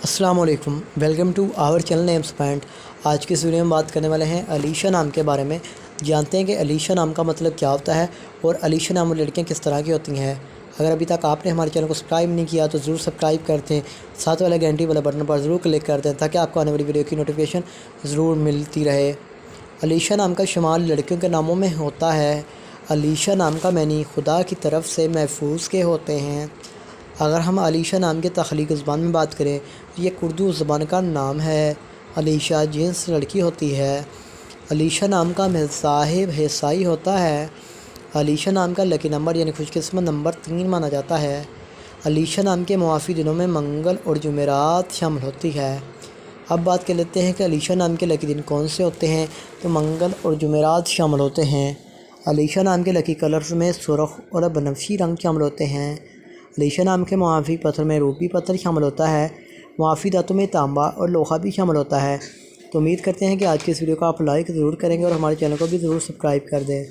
السلام علیکم، welcome to our channel names point. آج کی اس ویڈیو میں بات کرنے والے ہیں علیشہ نام کے بارے میں۔ جانتے ہیں کہ علیشہ نام کا مطلب کیا ہوتا ہے اور علیشہ نام لڑکیاں کس طرح کی ہوتی ہیں۔ اگر ابھی تک آپ نے ہمارے چینل کو سبسکرائب نہیں کیا تو ضرور سبسکرائب کر دیں، ساتھ والے گھنٹی والے بٹن پر ضرور کلک کر دیں تاکہ آپ کو آنے والی ویڈیو کی نوٹیفیکیشن ضرور ملتی رہے۔ علیشہ نام کا شمال لڑکیوں کے ناموں میں ہوتا ہے۔ علیشہ نام کا معنی خدا کی طرف سے محفوظ کے ہوتے ہیں۔ اگر ہم علیشہ نام کے تخلیقی زبان میں بات کریں تو یہ اردو زبان کا نام ہے۔ علیشہ جنس لڑکی ہوتی ہے۔ علیشہ نام کا مصاحب حصائی ہوتا ہے۔ علیشہ نام کا لکی نمبر یعنی خوش قسمت نمبر 3 مانا جاتا ہے۔ علیشہ نام کے موافق دنوں میں منگل اور جمعرات شامل ہوتی ہے۔ اب بات کر لیتے ہیں کہ علیشہ نام کے لکی دن کون سے ہوتے ہیں، تو منگل اور جمعرات شامل ہوتے ہیں۔ علیشہ نام کے لکی کلرز میں سرخ اور بنفشی رنگ شامل ہوتے ہیں۔ علیشہ نام کے موافق پتھر میں روبی پتھر شامل ہوتا ہے۔ موافق دھاتوں میں تانبا اور لوہا بھی شامل ہوتا ہے۔ تو امید کرتے ہیں کہ آج کی اس ویڈیو کو آپ لائک ضرور کریں گے اور ہمارے چینل کو بھی ضرور سبسکرائب کر دیں۔